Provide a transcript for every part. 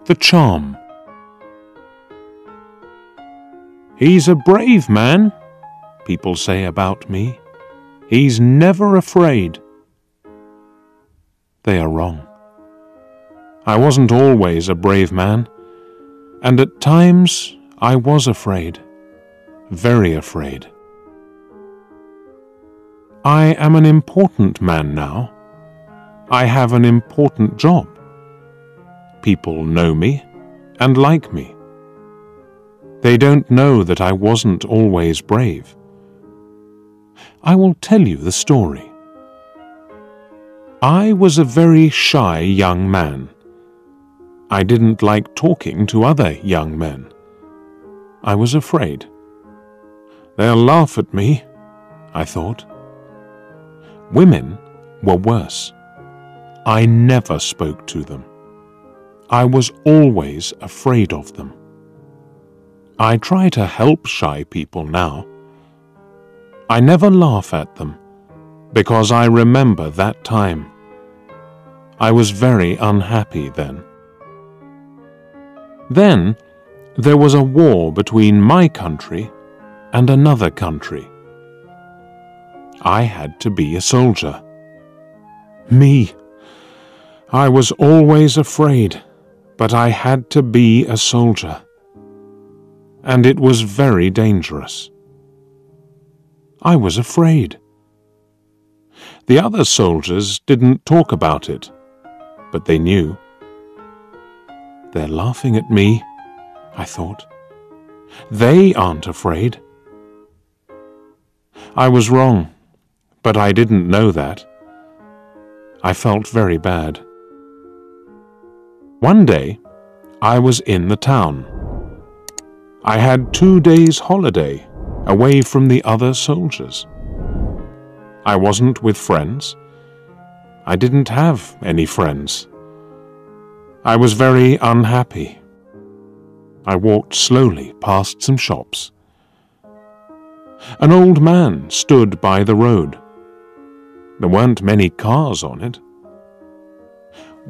The Charm. He's a brave man, people say about me. He's never afraid. They are wrong. I wasn't always a brave man, and at times I was afraid, very afraid. I am an important man now. I have an important job. People know me and like me. They don't know that I wasn't always brave. I will tell you the story. I was a very shy young man. I didn't like talking to other young men. I was afraid. They'll laugh at me, I thought. Women were worse. I never spoke to them. I was always afraid of them. I try to help shy people now. I never laugh at them, because I remember that time. I was very unhappy then. Then there was a war between my country and another country. I had to be a soldier. Me! I was always afraid, but I had to be a soldier. And it was very dangerous. I was afraid. The other soldiers didn't talk about it, but they knew. They're laughing at me, I thought. They aren't afraid. I was wrong, but I didn't know that. I felt very bad. One day, I was in the town. I had 2 days' holiday away from the other soldiers. I wasn't with friends. I didn't have any friends. I was very unhappy. I walked slowly past some shops. An old man stood by the road. There weren't many cars on it.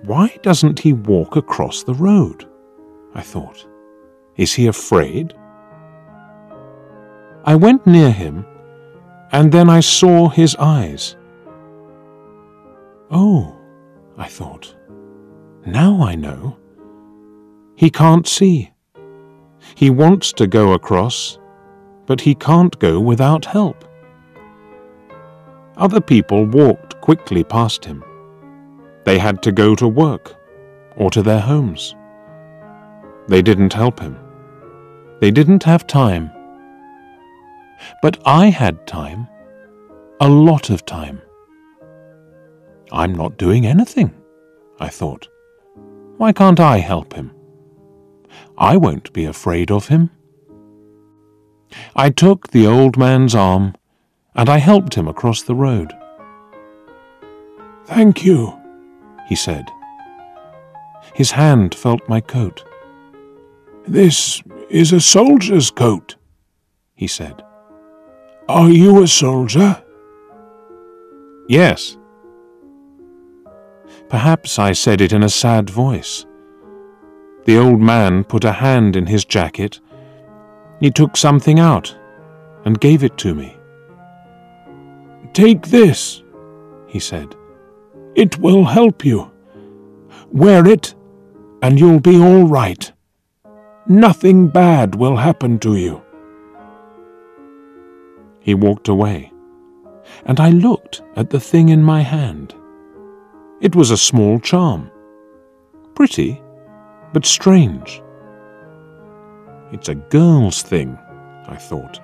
Why doesn't he walk across the road? I thought. Is he afraid? I went near him, and then I saw his eyes. Oh, I thought, now I know. He can't see. He wants to go across, but he can't go without help. Other people walked quickly past him. They had to go to work or to their homes. They didn't help him. They didn't have time. But I had time, a lot of time. I'm not doing anything, I thought. Why can't I help him? I won't be afraid of him. I took the old man's arm and I helped him across the road. Thank you, he said. His hand felt my coat. This is a soldier's coat, he said. Are you a soldier? Yes. Perhaps I said it in a sad voice. The old man put a hand in his jacket. He took something out and gave it to me. Take this, he said. It will help you. Wear it, and you'll be all right. Nothing bad will happen to you. He walked away, and I looked at the thing in my hand. It was a small charm. Pretty, but strange. It's a girl's thing, I thought,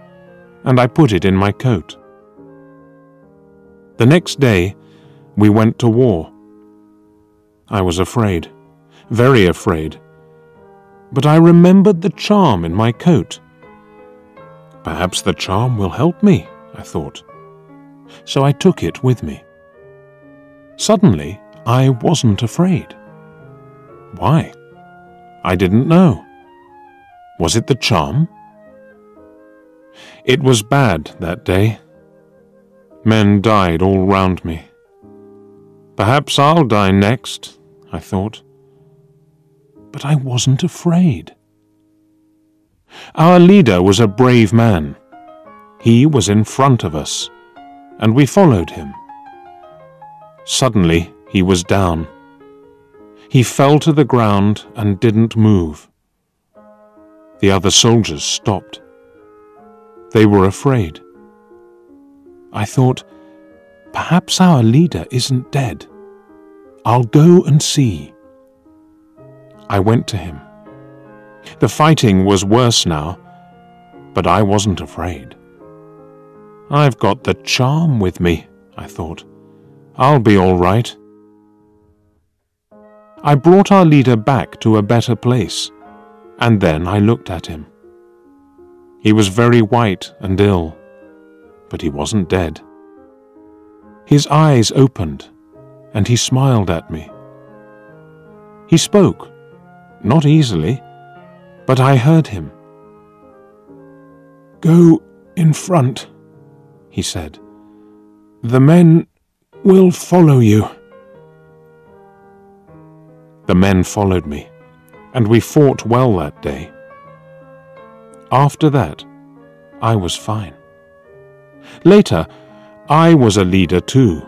and I put it in my coat. The next day, we went to war. I was afraid, very afraid, but I remembered the charm in my coat. Perhaps the charm will help me, I thought. So I took it with me. Suddenly, I wasn't afraid. Why? I didn't know. Was it the charm? It was bad that day. Men died all round me. Perhaps I'll die next, I thought. but I wasn't afraid. Our leader was a brave man. He was in front of us, and we followed him. Suddenly, he was down. He fell to the ground and didn't move. The other soldiers stopped. They were afraid. I thought, perhaps our leader isn't dead. I'll go and see. I went to him. The fighting was worse now, but I wasn't afraid. I've got the charm with me, I thought. I'll be all right. I brought our leader back to a better place, and then I looked at him. He was very white and ill, but he wasn't dead. His eyes opened, and he smiled at me. He spoke, not easily, but I heard him. "Go in front," he said. "The men will follow you." The men followed me, and we fought well that day. After that, I was fine. Later, I was a leader too.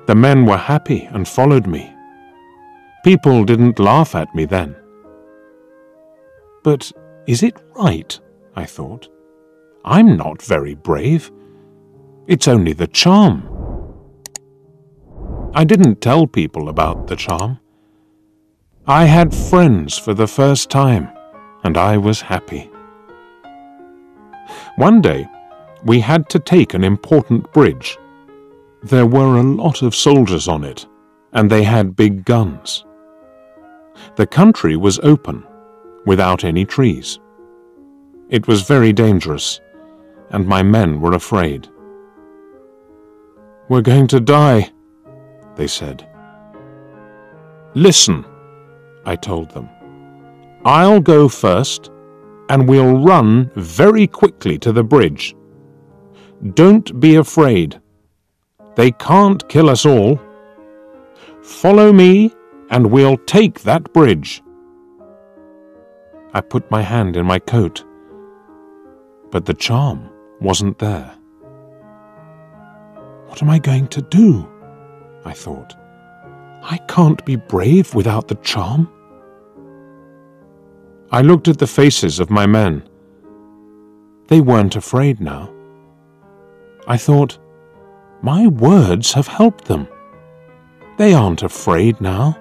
The men were happy and followed me. People didn't laugh at me then. But is it right? I thought. I'm not very brave. It's only the charm. I didn't tell people about the charm. I had friends for the first time, and I was happy. One day, we had to take an important bridge. There were a lot of soldiers on it, and they had big guns. The country was open, without any trees. It was very dangerous, and my men were afraid. "We're going to die," they said. "Listen," I told them. "I'll go first, and we'll run very quickly to the bridge. Don't be afraid. They can't kill us all. Follow me, and we'll take that bridge." I put my hand in my coat, but the charm wasn't there. What am I going to do? I thought. I can't be brave without the charm. I looked at the faces of my men. They weren't afraid now. I thought, my words have helped them. They aren't afraid now.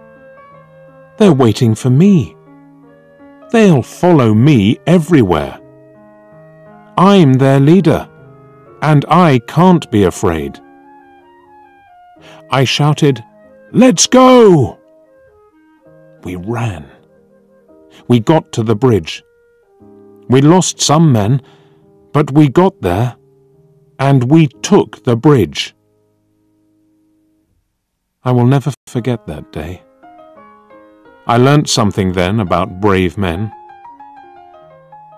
They're waiting for me. They'll follow me everywhere. I'm their leader, and I can't be afraid. I shouted, "Let's go!" We ran. We got to the bridge. We lost some men, but we got there, and we took the bridge. I will never forget that day. I learnt something then about brave men.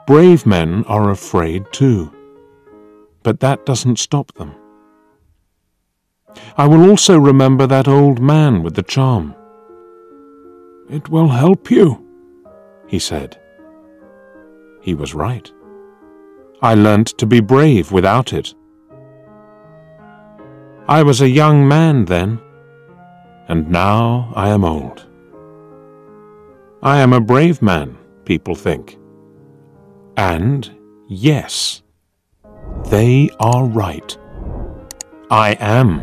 Brave men are afraid too, but that doesn't stop them. I will also remember that old man with the charm. "It will help you," he said. He was right. I learnt to be brave without it. I was a young man then, and now I am old. I am a brave man, people think. And yes, they are right. I am.